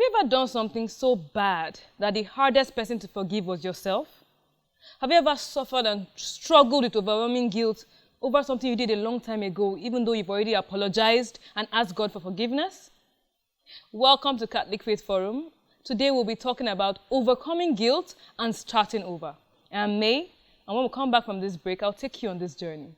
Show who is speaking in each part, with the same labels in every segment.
Speaker 1: you ever done something so bad that the hardest person to forgive was yourself? Have you ever suffered and struggled with overwhelming guilt over something you did a long time ago, even though you've already apologized and asked God for forgiveness? Welcome to Catholic Faith Forum. Today we'll be talking about overcoming guilt and starting over. I'm May, and when we come back from this break, I'll take you on this journey.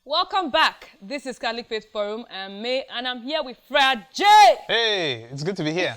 Speaker 1: Welcome back. This is Catholic Faith Forum. I'm May, and I'm here with FriarJay.
Speaker 2: Hey, it's good to be here.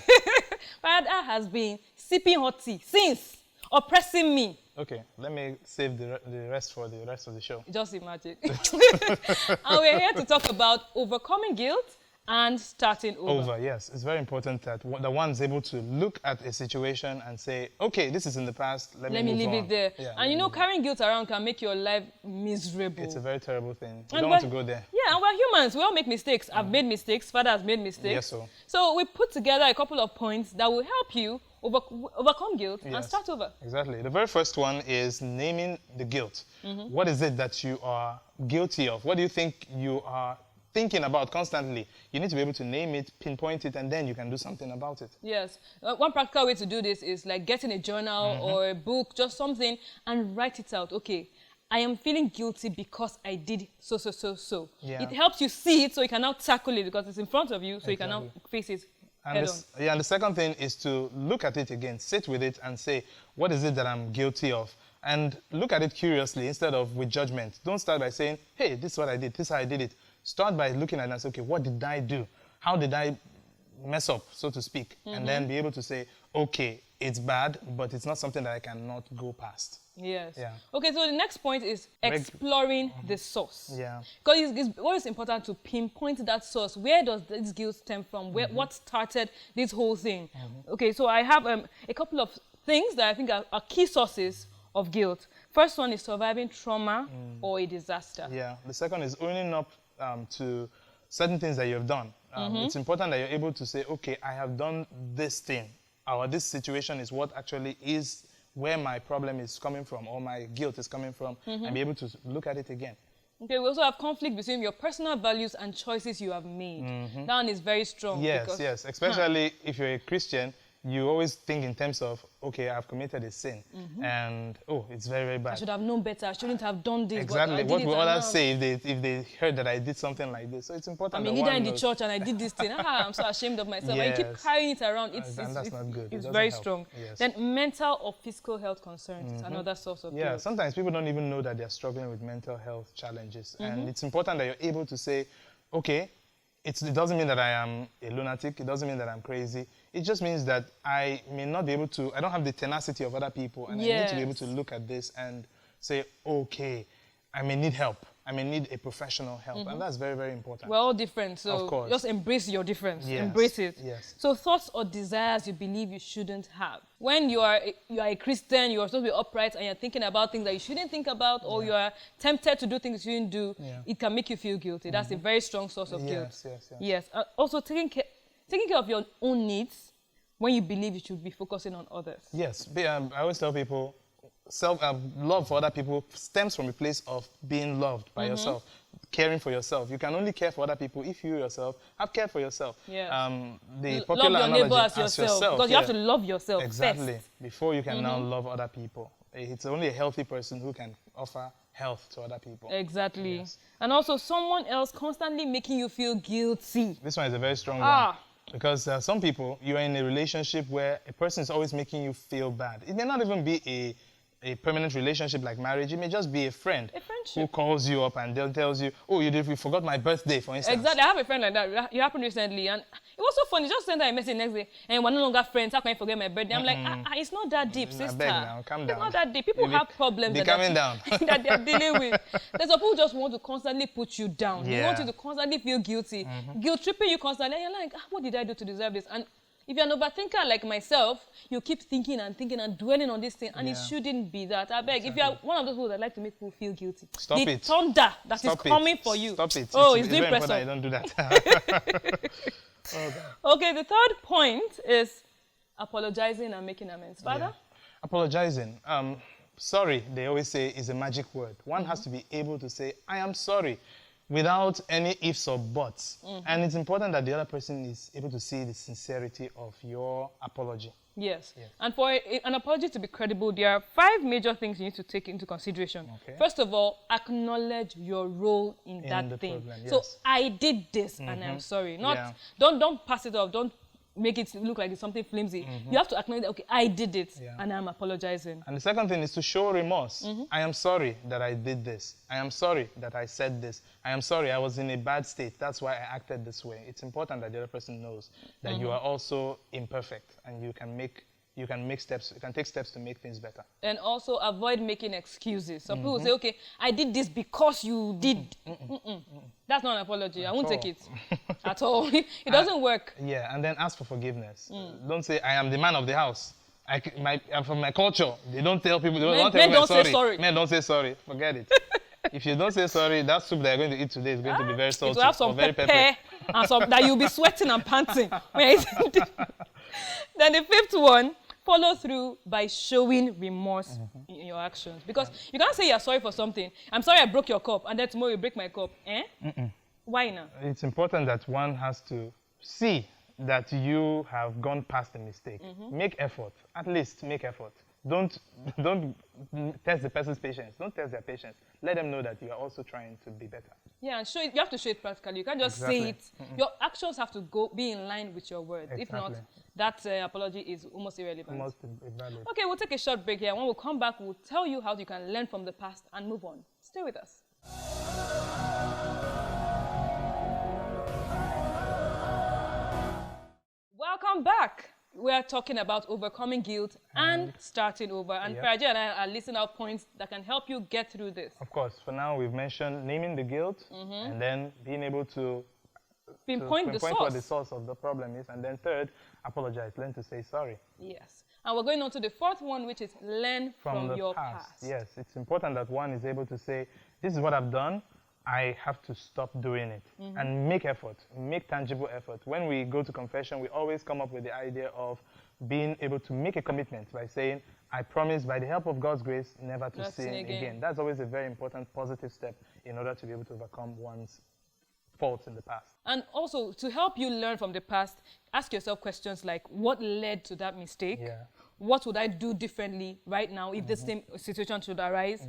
Speaker 1: FriarJay has been sipping hot tea since, oppressing me.
Speaker 2: Okay, let me save the rest for the rest of the show.
Speaker 1: Just imagine. And we're here to talk about overcoming guilt and starting over.
Speaker 2: Yes. It's very important that the one's able to look at a situation and say, okay, this is in the past, let me move on.
Speaker 1: Leave it there.
Speaker 2: Yeah,
Speaker 1: and you know, carrying guilt around can make your life miserable.
Speaker 2: It's a very terrible thing. You don't want to go there.
Speaker 1: Yeah, and we're humans. We all make mistakes. I've made mistakes. Father has made mistakes.
Speaker 2: Yes,
Speaker 1: so we put together a couple of points that will help you overcome guilt and start over.
Speaker 2: Exactly. The very first one is naming the guilt. What is it that you are guilty of? What do you think you are thinking about constantly? You need to be able to name it, pinpoint it, and then you can do something about it. Yes.
Speaker 1: One practical way to do this is like getting a journal or a book, just something, and write it out. Okay, I am feeling guilty because I did so.
Speaker 2: Yeah.
Speaker 1: It helps you see it so you can now tackle it because it's in front of you, so you can now face it head on.
Speaker 2: And the second thing is to look at it again, sit with it and say, what is it that I'm guilty of? And look at it curiously instead of with judgment. Don't start by saying, hey, this is what I did, this is how I did it. Start by looking at it and say, okay, what did I do? How did I mess up, so to speak? And then be able to say, okay, it's bad, but it's not something that I cannot go past.
Speaker 1: Yes.
Speaker 2: Yeah.
Speaker 1: Okay, so the next point is exploring the source.
Speaker 2: Yeah.
Speaker 1: Because it's always important to pinpoint that source. Where does this guilt stem from? What started this whole thing? Okay, so I have a couple of things that I think are key sources of guilt. First one is surviving trauma or a disaster.
Speaker 2: Yeah. The second is owning up to certain things that you have done. It's important that you're able to say, okay, I have done this thing, or this situation is what actually is where my problem is coming from, or my guilt is coming from, and be able to look at it again. Okay,
Speaker 1: we also have conflict between your personal values and choices you have made. That one is very strong.
Speaker 2: Yes, especially if you're a Christian, you always think in terms of, okay, I've committed a sin, and it's very, very bad.
Speaker 1: I should have known better. I shouldn't have done this.
Speaker 2: Exactly. What will others say if they heard that I did something like this? So it's important.
Speaker 1: I'm a leader in the church and I did this thing. I'm so ashamed of myself. And you keep carrying it around. It's
Speaker 2: not good.
Speaker 1: It's very strong. Yes. Then mental or physical health concerns is another source of guilt.
Speaker 2: Yeah, sometimes people don't even know that they're struggling with mental health challenges. And it's important that you're able to say, okay, it doesn't mean that I am a lunatic. It doesn't mean that I'm crazy. It just means that I may not be able to, I don't have the tenacity of other people, and I need to be able to look at this and say, okay, I may need help. I may need a professional help, and that's very, very important.
Speaker 1: We're all different, so
Speaker 2: of course.
Speaker 1: Just embrace your difference.
Speaker 2: Yes.
Speaker 1: Embrace it.
Speaker 2: Yes.
Speaker 1: So thoughts or desires you believe you shouldn't have. When you are a Christian, you are supposed to be upright, and you're thinking about things that you shouldn't think about, or you are tempted to do things you shouldn't do, it can make you feel guilty. That's a very strong source of guilt. Yes. Also, taking care of your own needs when you believe you should be focusing on others. Yes.
Speaker 2: I always tell people, love for other people stems from a place of being loved by yourself, caring for yourself. You can only care for other people if you yourself have cared for yourself.
Speaker 1: Yeah.
Speaker 2: The popular
Speaker 1: love your neighbor as
Speaker 2: yourself
Speaker 1: because you have to love yourself
Speaker 2: exactly
Speaker 1: first.
Speaker 2: Before you can now love other people. It's only a healthy person who can offer health to other people.
Speaker 1: Exactly. Yes. And also someone else constantly making you feel guilty.
Speaker 2: This one is a very strong one. Because some people, you are in a relationship where a person is always making you feel bad. It may not even be a permanent relationship like marriage. It may just be a friend who calls you up and tells you, oh, you forgot my birthday, for instance.
Speaker 1: Exactly. I have a friend like that. It happened recently. And it was so funny. Just sent her a message next day, and we're no longer friends. How can I forget my birthday? I'm like, it's not that deep, sister.
Speaker 2: Beg now, calm down.
Speaker 1: It's not that deep. People have problems
Speaker 2: that
Speaker 1: they're dealing with. There's some people who just want to constantly put you down. They want you to constantly feel guilty. Guilt-tripping you constantly. And you're like, what did I do to deserve this? And if you're an overthinker like myself, you keep thinking and dwelling on this thing, and it shouldn't be that. I beg, if you're one of those people that like to make people feel guilty,
Speaker 2: stop
Speaker 1: the
Speaker 2: it.
Speaker 1: Thunder that is coming for you.
Speaker 2: Stop it.
Speaker 1: Oh,
Speaker 2: it's
Speaker 1: doing
Speaker 2: very
Speaker 1: pressure.
Speaker 2: important you don't do that.
Speaker 1: Okay, the third point is apologizing and making amends. Father?
Speaker 2: Apologizing. Sorry, they always say, is a magic word. One has to be able to say, I am sorry. without any ifs or buts. And it's important that the other person is able to see the sincerity of your apology.
Speaker 1: Yes. And for an apology to be credible, there are 5 major things you need to take into consideration.
Speaker 2: Okay.
Speaker 1: First of all, acknowledge your role in that thing.
Speaker 2: Problem, yes.
Speaker 1: So I did this and I'm sorry. Not don't pass it off. Don't make it look like it's something flimsy. You have to acknowledge that, okay, I did it and I'm apologizing.
Speaker 2: And the second thing is to show remorse. I am sorry that I did this. I am sorry that I said this. I am sorry I was in a bad state. That's why I acted this way. It's important that the other person knows that you are also imperfect and you can take steps to make things better.
Speaker 1: And also avoid making excuses. Some people say, okay, I did this because you did. That's not an apology. I won't take it at all. It doesn't work.
Speaker 2: Yeah, and then ask for forgiveness. Don't say, I am the man of the house. From my culture, they don't tell people,
Speaker 1: Men don't say sorry.
Speaker 2: Men don't say sorry. Forget it. If you don't say sorry, that soup that you're going to eat today is going to be very salty.
Speaker 1: It will have some
Speaker 2: very
Speaker 1: pepper and some that you'll be sweating and panting. Then the 5th one, follow through by showing remorse in your actions. Because you can't say you're sorry for something. I'm sorry I broke your cup, and then tomorrow you break my cup. Why now?
Speaker 2: It's important that one has to see that you have gone past the mistake. Make effort. At least make effort. Don't test the person's patience. Don't test their patience. Let them know that you are also trying to be better.
Speaker 1: Yeah, and you have to show it practically. You can't just say it. Your actions have to be in line with your words. If not, that apology is almost irrelevant.
Speaker 2: Almost invalid.
Speaker 1: Okay, we'll take a short break here. When we come back, we'll tell you how you can learn from the past and move on. Stay with us. Welcome back. We are talking about overcoming guilt and starting over. And FriarJay and I are listing out points that can help you get through this.
Speaker 2: Of course. For now, we've mentioned naming the guilt and then being able to
Speaker 1: pinpoint
Speaker 2: what the source of the problem is. And then third, apologize. Learn to say sorry.
Speaker 1: Yes. And we're going on to the 4th one, which is learn from your past.
Speaker 2: Yes. It's important that one is able to say, this is what I've done. I have to stop doing it and make effort, make tangible effort. When we go to confession, we always come up with the idea of being able to make a commitment by saying, I promise by the help of God's grace never to sin again. That's always a very important positive step in order to be able to overcome one's faults in the past. And
Speaker 1: also, to help you learn from the past, ask yourself questions like, what led to that mistake? What would I do differently right now if the same situation should arise?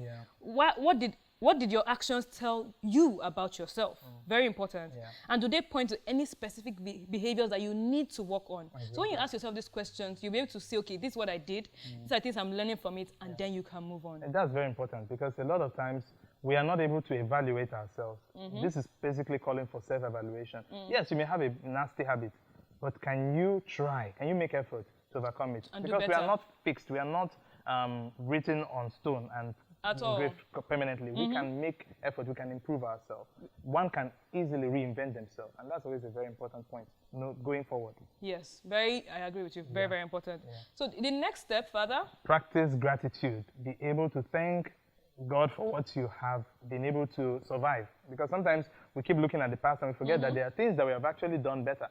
Speaker 1: What did your actions tell you about yourself? Very important. And do they point to any specific behaviors that you need to work on? So when you ask yourself these questions, you'll be able to say, okay, this is what I did. These are things I'm learning from it, and then you can move on.
Speaker 2: And that's very important because a lot of times we are not able to evaluate ourselves. This is basically calling for self-evaluation. Yes, you may have a nasty habit, but can you try? Can you make effort to overcome it?
Speaker 1: And
Speaker 2: because we are not fixed. We are not written on stone and engraved permanently. We can make effort. We can improve ourselves. One can easily reinvent themselves, and that's always a very important point going forward.
Speaker 1: Yes, I agree with you. Very important. So the next step, Father?
Speaker 2: Practice gratitude. Be able to thank God for what you have been able to survive. Because sometimes we keep looking at the past and we forget that there are things that we have actually done better.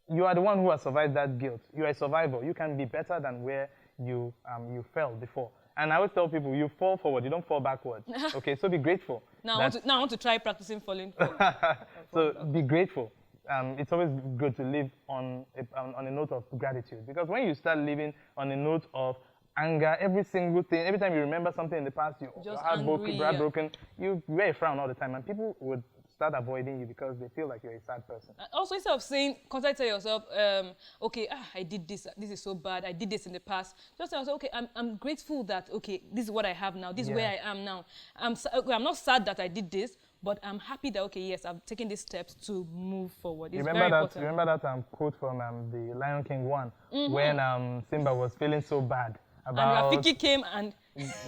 Speaker 2: You are the one who has survived that guilt. You are a survivor. You can be better than where you fell before. And I always tell people, you fall forward, you don't fall backward. Okay, so be grateful.
Speaker 1: Now I want to try practicing falling forward.
Speaker 2: So be grateful. It's always good to live on a note of gratitude. Because when you start living on a note of anger, every single thing, every time you remember something in the past, you're heartbroken, you wear a frown all the time. And people would start avoiding you because they feel like you're a sad person.
Speaker 1: Also, instead of saying, constantly tell yourself, okay, I did this is so bad, I did this in the past. Just tell yourself, okay, I'm grateful that, okay, this is what I have now, this is where I am now. I'm not sad that I did this, but I'm happy that, okay, yes, I've taken these steps to move forward. It's very important.
Speaker 2: Remember that quote from the Lion King 1, when Simba was feeling so bad about...
Speaker 1: And Rafiki came and...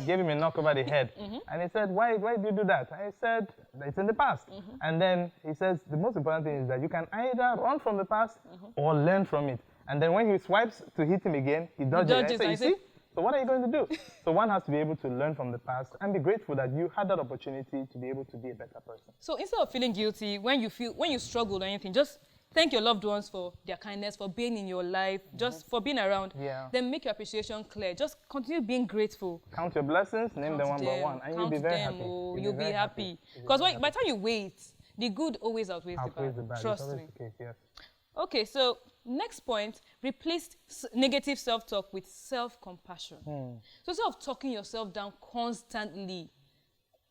Speaker 2: gave him a knock over the head. And he said, why did you do that? I said, it's in the past. And then he says, the most important thing is that you can either run from the past or learn from it. And then when he swipes to hit him again, he dodges. I say, you see? So what are you going to do? So one has to be able to learn from the past and be grateful that you had that opportunity to be able to be a better person.
Speaker 1: So instead of feeling guilty, when you struggle or anything, just thank your loved ones for their kindness, for being in your life, just for being around. Then make your appreciation clear. Just continue being grateful.
Speaker 2: Count your blessings, name them one by one, and you'll be very happy.
Speaker 1: You'll be happy. Because by the time you wait, The good always outweighs the
Speaker 2: Outweighs the
Speaker 1: bad.
Speaker 2: bad.
Speaker 1: Trust
Speaker 2: It's
Speaker 1: me.
Speaker 2: always the case, yes.
Speaker 1: Okay, so next point, replace negative self-talk with self-compassion. So instead of talking yourself down constantly,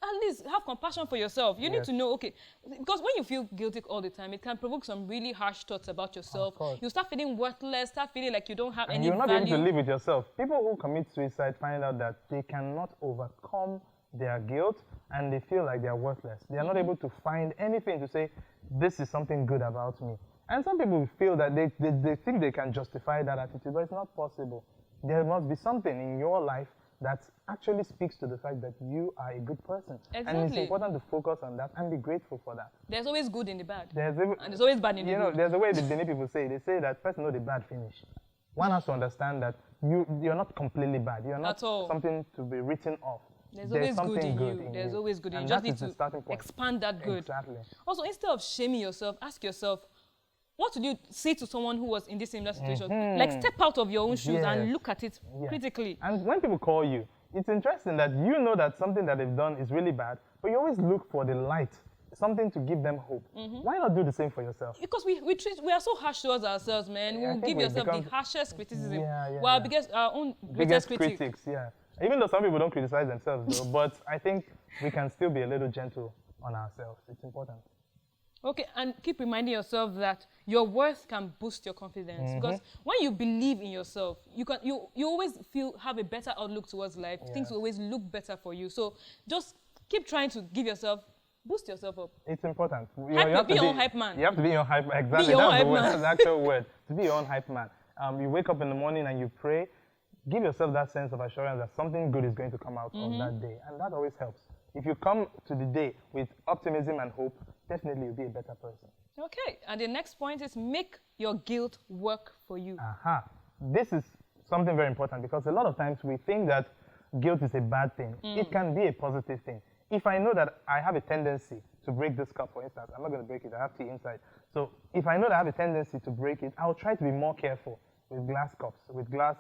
Speaker 1: at least have compassion for yourself. You need
Speaker 2: Yes.
Speaker 1: to know, okay, because when you feel guilty all the time, it can provoke some really harsh thoughts about yourself.
Speaker 2: course.
Speaker 1: You start feeling worthless, start feeling like you don't have
Speaker 2: And
Speaker 1: any
Speaker 2: you're not able to
Speaker 1: value.
Speaker 2: live with yourself. People who commit suicide find out that they cannot overcome their guilt and they feel like they're worthless. They are not able to find anything to say, this is something good about me. And some people feel that they think they can justify that attitude, but it's not possible. There must be something in your life that actually speaks to the fact that you are a good person. And it's
Speaker 1: Exactly.
Speaker 2: important to focus on that and be grateful for that.
Speaker 1: There's always good in the bad.
Speaker 2: And
Speaker 1: there's always bad in the good.
Speaker 2: There's a way the Benin people say, they say that person know the bad finish. One has to understand that you're not completely bad. You're not
Speaker 1: At all.
Speaker 2: something to be written off.
Speaker 1: There's always good
Speaker 2: something
Speaker 1: in
Speaker 2: good
Speaker 1: you.
Speaker 2: in
Speaker 1: There's
Speaker 2: you.
Speaker 1: always good in you.
Speaker 2: And
Speaker 1: You just
Speaker 2: that
Speaker 1: need
Speaker 2: is the
Speaker 1: to
Speaker 2: starting point.
Speaker 1: expand that good.
Speaker 2: Exactly.
Speaker 1: Also, instead of shaming yourself, ask yourself, what would you say to someone who was in this similar situation? Like, step out of your own shoes and
Speaker 2: Yes.
Speaker 1: look at it
Speaker 2: Yeah.
Speaker 1: critically.
Speaker 2: And when people call you, it's interesting that you know that something that they've done is really bad, but you always look for the light, something to give them hope. Why not do the same for yourself?
Speaker 1: Because we are so harsh towards ourselves, man.
Speaker 2: Yeah, I
Speaker 1: We'll
Speaker 2: think
Speaker 1: give
Speaker 2: we've
Speaker 1: yourself the
Speaker 2: become-
Speaker 1: harshest criticism.
Speaker 2: Yeah,
Speaker 1: Well,
Speaker 2: yeah.
Speaker 1: because our own
Speaker 2: Biggest
Speaker 1: greatest critic.
Speaker 2: critics, yeah. Even though some people don't criticize themselves, though, but I think we can still be a little gentle on ourselves. It's important.
Speaker 1: Okay, and keep reminding yourself that your worth can boost your confidence. Because when you believe in yourself, you always have a better outlook towards life. Things will always look better for you. So just keep trying to boost yourself up.
Speaker 2: It's important. You
Speaker 1: Hype-
Speaker 2: have
Speaker 1: be
Speaker 2: to
Speaker 1: your own hype man.
Speaker 2: You have to be your own hype. Exactly.
Speaker 1: your own
Speaker 2: That's
Speaker 1: hype
Speaker 2: the word.
Speaker 1: man.
Speaker 2: That's the actual word. To be your own hype man. You wake up in the morning and you pray. Give yourself that sense of assurance that something good is going to come out of that day, and that always helps. If you come to the day with optimism and hope, definitely you'll be a better person.
Speaker 1: Okay, and the next point is make your guilt work for you.
Speaker 2: Aha. This is something very important because a lot of times we think that guilt is a bad thing. It can be a positive thing. If I know that I have a tendency to break this cup, for instance, I'm not going to break it, I have tea inside. So if I know that I have a tendency to break it, I'll try to be more careful with glass cups, with glass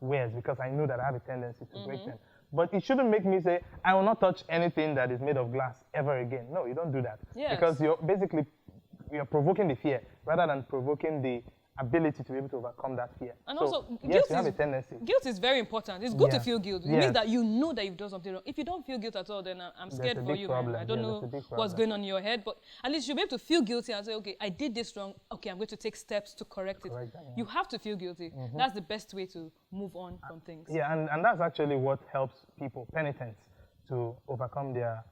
Speaker 2: wares, because I know that I have a tendency to break them. But it shouldn't make me say, I will not touch anything that is made of glass ever again. No, you don't do that.
Speaker 1: Yes.
Speaker 2: Because you're provoking the fear rather than provoking the ability to be able to overcome that fear.
Speaker 1: And
Speaker 2: So,
Speaker 1: also,
Speaker 2: yes, you have a tendency.
Speaker 1: guilt is very important. It's good to
Speaker 2: Yeah.
Speaker 1: feel guilt. It
Speaker 2: Yes.
Speaker 1: means that you know that you've done something wrong. If you don't feel guilt at all, then I'm scared
Speaker 2: a
Speaker 1: for
Speaker 2: big
Speaker 1: you,
Speaker 2: problem.
Speaker 1: man. I don't
Speaker 2: Yeah,
Speaker 1: know
Speaker 2: that's a big
Speaker 1: what's
Speaker 2: problem.
Speaker 1: going on in your head, but at least you'll be able to feel guilty and say, okay, I did this wrong. Okay, I'm going to take steps to correct it.
Speaker 2: Correct that, yeah.
Speaker 1: You have to feel guilty. That's the best way to move on from things.
Speaker 2: Yeah, and that's actually what helps people, penitents, to overcome their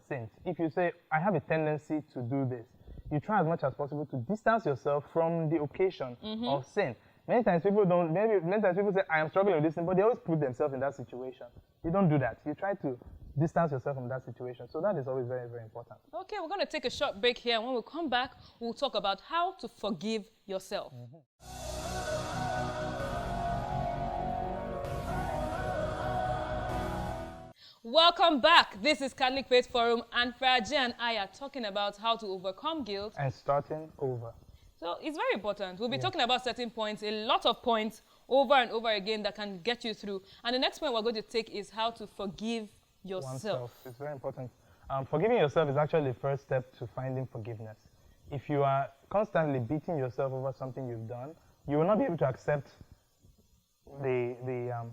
Speaker 2: sins. If you say, I have a tendency to do this, you try as much as possible to distance yourself from the occasion of sin. Many times people say, I am struggling with this thing, but they always put themselves in that situation. You don't do that. You try to distance yourself from that situation. So that is always very, very important.
Speaker 1: Okay, we're going to take a short break here. And when we come back, we'll talk about how to forgive yourself. Welcome back. This is Catholic Faith Forum, and FriarJay and I are talking about how to overcome guilt.
Speaker 2: And starting over.
Speaker 1: So it's very important. We'll be talking about certain points, a lot of points over and over again that can get you through. And the next point we're going to take is how to forgive yourself.
Speaker 2: Oneself. It's very important. Forgiving yourself is actually the first step to finding forgiveness. If you are constantly beating yourself over something you've done, you will not be able to accept the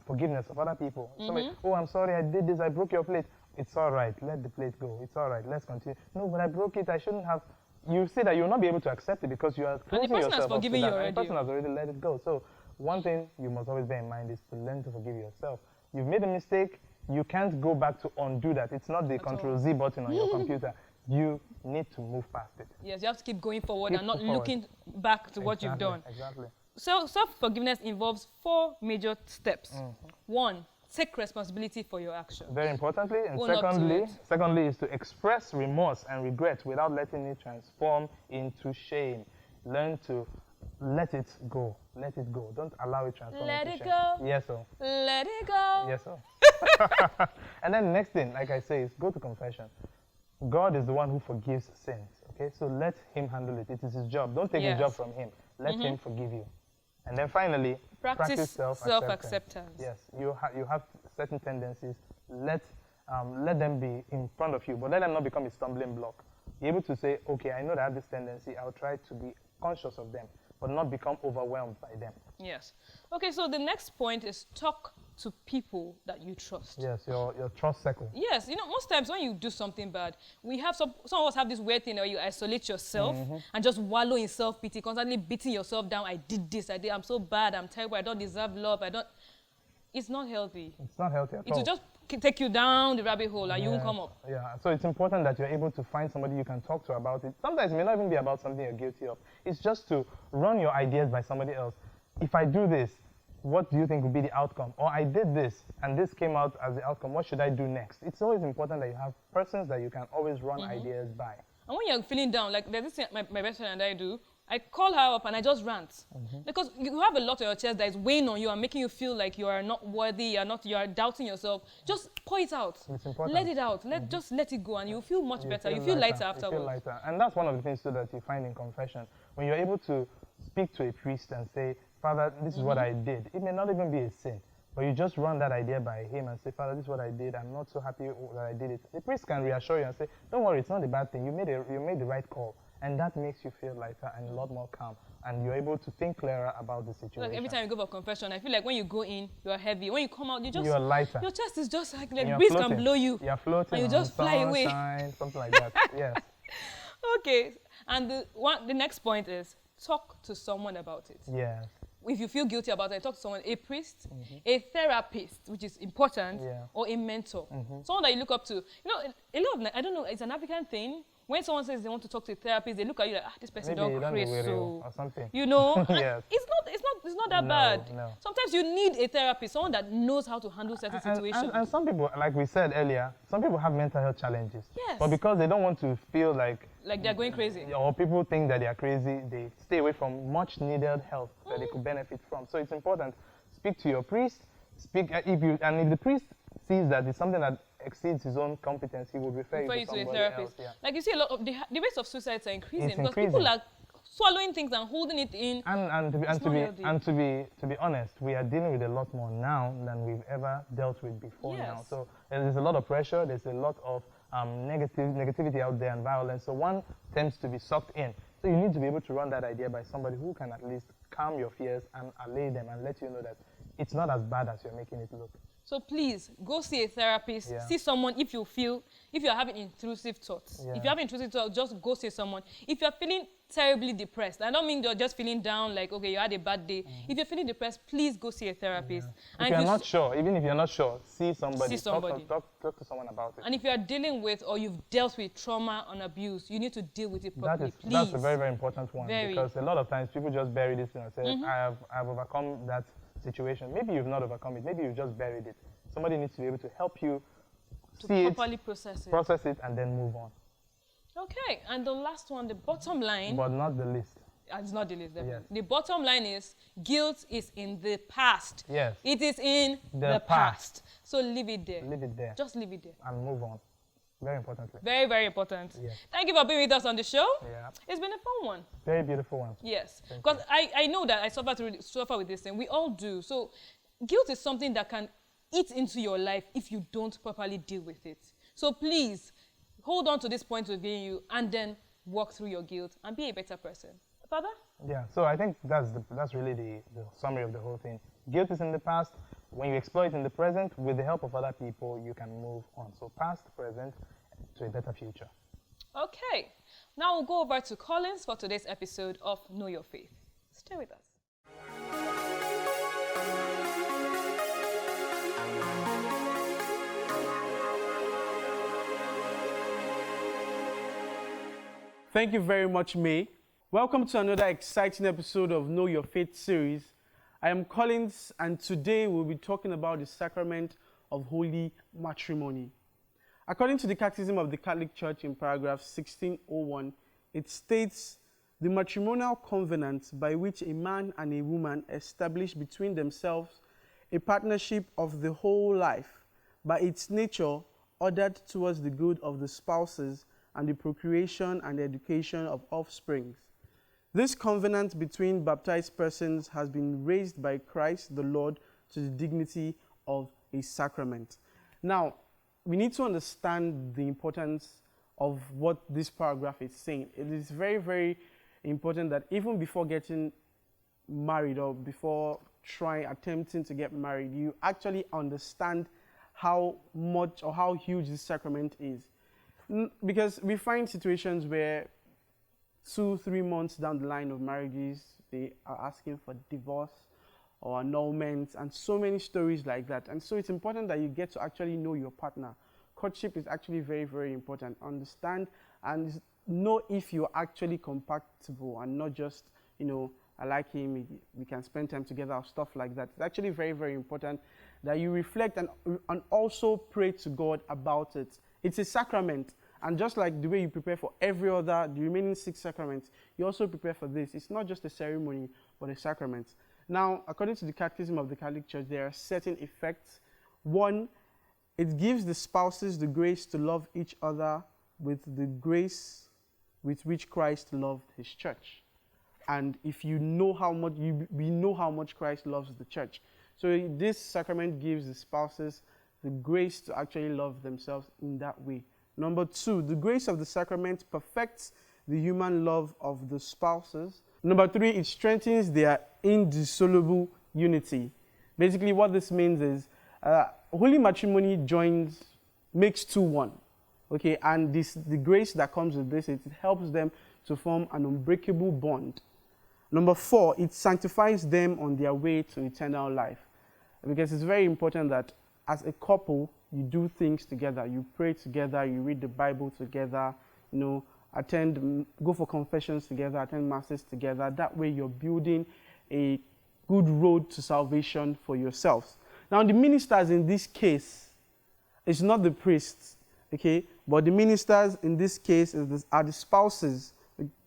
Speaker 2: forgiveness of other people. Somebody, oh, I'm sorry, I did this, I broke your plate. It's all right, let the plate go. It's all right, let's continue. No, but I broke it, I shouldn't have. You say that you will not be able to accept it because you are closing
Speaker 1: person
Speaker 2: yourself
Speaker 1: has
Speaker 2: up to
Speaker 1: forgiven you
Speaker 2: that,
Speaker 1: already.
Speaker 2: and the person has already let it go. So one thing you must always bear in mind is to learn to forgive yourself. You've made a mistake, you can't go back to undo that. It's not the Control-Z button on your computer. You need to move past it.
Speaker 1: Yes, you have to keep going forward
Speaker 2: Keep
Speaker 1: and not
Speaker 2: forward.
Speaker 1: looking back to what you've done.
Speaker 2: Exactly.
Speaker 1: So self-forgiveness involves 4 major steps. 1, take responsibility for your action.
Speaker 2: Very importantly, and
Speaker 1: Own up to
Speaker 2: secondly is to express remorse and regret without letting it transform into shame. Learn to let it go. Let it go. Don't allow it to transform
Speaker 1: Let
Speaker 2: into
Speaker 1: it
Speaker 2: shame.
Speaker 1: go.
Speaker 2: Yes, sir.
Speaker 1: Let it go.
Speaker 2: Yes, sir. And then the next thing, like I say, is go to confession. God is the one who forgives sins. Okay, so let Him handle it. It is His job. Don't take
Speaker 1: Yes.
Speaker 2: the job from Him. Let Him forgive you. And then finally,
Speaker 1: Practice self-acceptance.
Speaker 2: Yes, you have certain tendencies. Let them be in front of you, but let them not become a stumbling block. be able to say, okay, I know that I have this tendency, I'll try to be conscious of them, but not become overwhelmed by them.
Speaker 1: Yes. Okay, so the next point is talk to people that you trust.
Speaker 2: Yes, your trust circle.
Speaker 1: Yes, you know, most times when you do something bad, we have some of us have this weird thing where you isolate yourself and just wallow in self-pity, constantly beating yourself down. I did this, I'm so bad, I'm terrible, I don't deserve love, It's not healthy.
Speaker 2: It's not healthy at all.
Speaker 1: It will just take you down the rabbit hole and you won't come up.
Speaker 2: Yeah, so it's important that you're able to find somebody you can talk to about it. Sometimes it may not even be about something you're guilty of. It's just to run your ideas by somebody else. If I do this, what do you think will be the outcome? Or I did this, and this came out as the outcome. What should I do next? It's always important that you have persons that you can always run ideas by.
Speaker 1: And when you're feeling down, like there's this thing my best friend and I do, I call her up and I just rant. Because you have a lot on your chest that is weighing on you and making you feel like you are not worthy, you are doubting yourself. Just pour it out.
Speaker 2: It's important.
Speaker 1: Let it out. Just let it go and you'll feel much better. You feel lighter afterwards.
Speaker 2: You feel lighter. And that's one of the things too that you find in confession. When you're able to speak to a priest and say, Father, this is what I did. It may not even be a sin, but you just run that idea by him and say, Father, this is what I did. I'm not so happy that I did it. The priest can reassure you and say, don't worry, it's not a bad thing. You made the right call. And that makes you feel lighter and a lot more calm. And you're able to think clearer about the situation.
Speaker 1: Like every time you go for confession, I feel like when you go in, you're heavy. When you come out,
Speaker 2: you're lighter.
Speaker 1: Your chest is just like breeze can blow you.
Speaker 2: You're floating.
Speaker 1: And you just fly away.
Speaker 2: Something like that. Yes.
Speaker 1: Okay. And the next point is talk to someone about it.
Speaker 2: Yes.
Speaker 1: If you feel guilty about it, talk to someone, a priest, a therapist, which is important, or a mentor. Someone that you look up to. You know, a lot of, I don't know, it's an African thing. When someone says they want to talk to a therapist, they look at you like, this person don't crazy,
Speaker 2: or something.
Speaker 1: You know,
Speaker 2: yes.
Speaker 1: It's not that bad.
Speaker 2: No.
Speaker 1: Sometimes you need a therapist, someone that knows how to handle certain situations.
Speaker 2: And some people, like we said earlier, some people have mental health challenges.
Speaker 1: Yes.
Speaker 2: But because they don't want to feel like
Speaker 1: they're going crazy,
Speaker 2: or people think that they are crazy, they stay away from much needed help that they could benefit from. So it's important. Speak to your priest. If the priest sees that it's something that exceeds his own competence, he would refer you to somebody
Speaker 1: a therapist.
Speaker 2: Else,
Speaker 1: Like you see, a lot of the rates of suicides are increasing because people are swallowing things and holding it in.
Speaker 2: And to be honest, we are dealing with a lot more now than we've ever dealt with before now. So there's a lot of pressure. There's a lot of negativity out there and violence. So one tends to be sucked in. So you need to be able to run that idea by somebody who can at least calm your fears and allay them and let you know that it's not as bad as you're making it look.
Speaker 1: So please, go see a therapist. See someone if you're having intrusive thoughts. If you're having intrusive thoughts, just go see someone. If you're feeling terribly depressed, I don't mean you're just feeling down like, okay, you had a bad day. If you're feeling depressed, please go see a therapist.
Speaker 2: And if you're not sure, even if you're not sure, see somebody. Talk to someone about it.
Speaker 1: And if you're dealing with or you've dealt with trauma and abuse, you need to deal with it properly, please.
Speaker 2: That's a very, very important one. Because a lot of times people just bury this thing and say, I've overcome that situation. Maybe you've not overcome it. Maybe you've just buried it. Somebody needs to be able to help you
Speaker 1: properly
Speaker 2: process it, and then move on.
Speaker 1: Okay, and the last one, the bottom line.
Speaker 2: But not the least.
Speaker 1: It's not the least, definitely. The bottom line is guilt is in the past.
Speaker 2: Yes.
Speaker 1: It is in the past. So leave it there.
Speaker 2: Leave it there.
Speaker 1: Just leave it there.
Speaker 2: And move on. Very importantly.
Speaker 1: Very, very important.
Speaker 2: Yes.
Speaker 1: Thank you for being with us on the show.
Speaker 2: Yeah.
Speaker 1: It's been a fun one.
Speaker 2: Very beautiful one.
Speaker 1: Yes. Because I know that I suffer with this thing. We all do. So guilt is something that can eat into your life if you don't properly deal with it. So please, hold on to this point of view and then walk through your guilt and be a better person. Father?
Speaker 2: Yeah, so I think that's really the summary of the whole thing. Guilt is in the past. When you explore it in the present, with the help of other people, you can move on. So past, present, to a better future.
Speaker 1: Okay. Now we'll go over to Collins for today's episode of Know Your Faith. Stay with us.
Speaker 3: Thank you very much, May. Welcome to another exciting episode of Know Your Faith series. I am Collins, and today we'll be talking about the sacrament of holy matrimony. According to the Catechism of the Catholic Church in paragraph 1601, it states, the matrimonial covenant by which a man and a woman establish between themselves a partnership of the whole life, by its nature ordered towards the good of the spouses and the procreation and education of offsprings. This covenant between baptized persons has been raised by Christ the Lord to the dignity of a sacrament. Now, we need to understand the importance of what this paragraph is saying. It is very, very important that even before getting married or before attempting to get married, you actually understand how much or how huge this sacrament is. Because we find situations where 2-3 months down the line of marriages, they are asking for divorce or annulments and so many stories like that. And so it's important that you get to actually know your partner. Courtship is actually very, very important. Understand and know if you're actually compatible and not just, I like him, we can spend time together or stuff like that. It's actually very, very important that you reflect and also pray to God about it. It's a sacrament. And just like the way you prepare for the remaining 6 sacraments, you also prepare for this. It's not just a ceremony, but a sacrament. Now, according to the Catechism of the Catholic Church, there are certain effects. One, it gives the spouses the grace to love each other with the grace with which Christ loved his church. And if we know how much Christ loves the church. So this sacrament gives the spouses the grace to actually love themselves in that way. Number 2, the grace of the sacrament perfects the human love of the spouses. Number 3, it strengthens their indissoluble unity. Basically, what this means is holy matrimony makes 2 one. Okay, and the grace that comes with this, it helps them to form an unbreakable bond. Number 4, it sanctifies them on their way to eternal life. Because it's very important that as a couple, you do things together. You pray together, you read the Bible together, go for confessions together, attend masses together. That way you're building a good road to salvation for yourselves. Now the ministers in this case, it's not the priests, okay? But the ministers in this case are the spouses,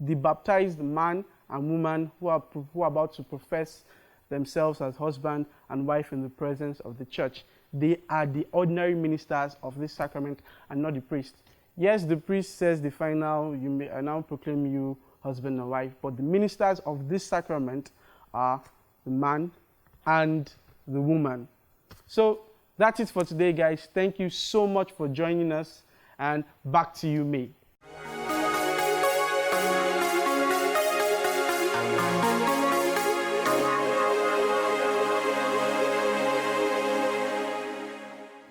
Speaker 3: the baptized man and woman who are about to profess themselves as husband and wife in the presence of the church. They are the ordinary ministers of this sacrament and not the priest. Yes, the priest says the final, I now proclaim you husband and wife, but the ministers of this sacrament are the man and the woman. So that's it for today, guys. Thank you so much for joining us, and back to you, May.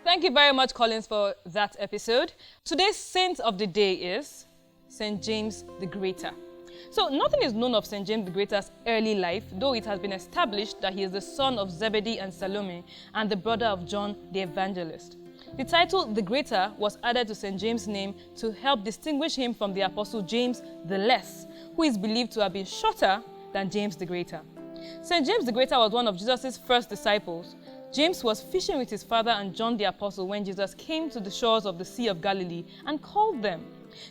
Speaker 1: Thank you very much, Collins, for that episode. Today's saint of the day is St. James the Greater. So nothing is known of St. James the Greater's early life, though it has been established that he is the son of Zebedee and Salome and the brother of John the Evangelist. The title the Greater was added to St. James' name to help distinguish him from the apostle James the Less, who is believed to have been shorter than James the Greater. St. James the Greater was one of Jesus' first disciples. James was fishing with his father and John the Apostle when Jesus came to the shores of the Sea of Galilee and called them.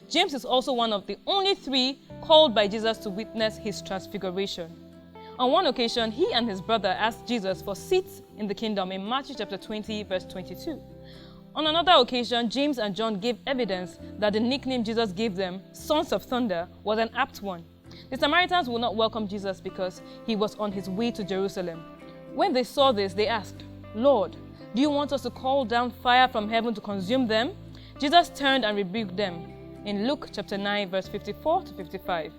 Speaker 1: James is also one of the only 3 called by Jesus to witness his transfiguration. On one occasion, he and his brother asked Jesus for seats in the kingdom in Matthew chapter 20, verse 22. On another occasion, James and John gave evidence that the nickname Jesus gave them, Sons of Thunder, was an apt one. The Samaritans would not welcome Jesus because he was on his way to Jerusalem. When they saw this, they asked, "Lord, do you want us to call down fire from heaven to consume them?" Jesus turned and rebuked them in Luke chapter 9, verse 54 to 55.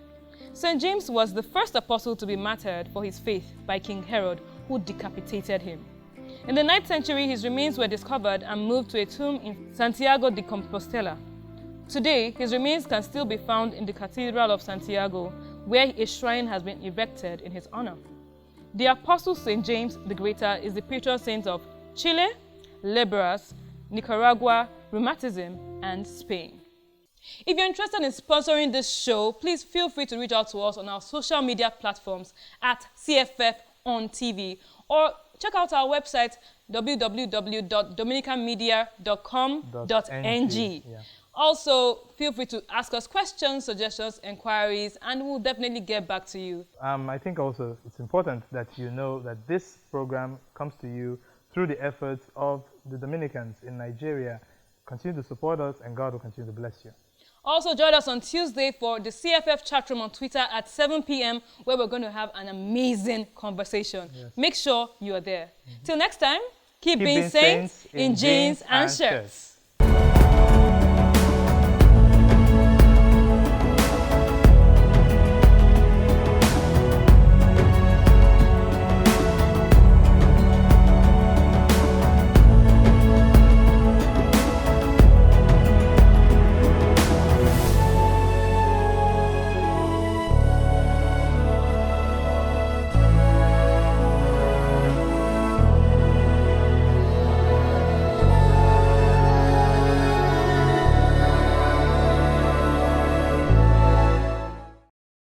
Speaker 1: St. James was the first apostle to be martyred for his faith by King Herod, who decapitated him. In the 9th century, his remains were discovered and moved to a tomb in Santiago de Compostela. Today, his remains can still be found in the Cathedral of Santiago, where a shrine has been erected in his honor. The Apostle St. James the Greater is the patron saint of Chile, laborers, Nicaragua, rheumatism, and Spain. If you're interested in sponsoring this show, please feel free to reach out to us on our social media platforms at CFF on TV, or check out our website www.dominicanmedia.com.ng.
Speaker 2: Yeah.
Speaker 1: Also, feel free to ask us questions, suggestions, inquiries, and we'll definitely get back to you.
Speaker 2: I think also it's important that you know that this program comes to you through the efforts of the Dominicans in Nigeria. Continue to support us, and God will continue to bless you.
Speaker 1: Also, join us on Tuesday for the CFF chat room on Twitter at 7 p.m. where we're going to have an amazing conversation. Yes. Make sure you are there. Till next time, keep being saints in jeans and shirts.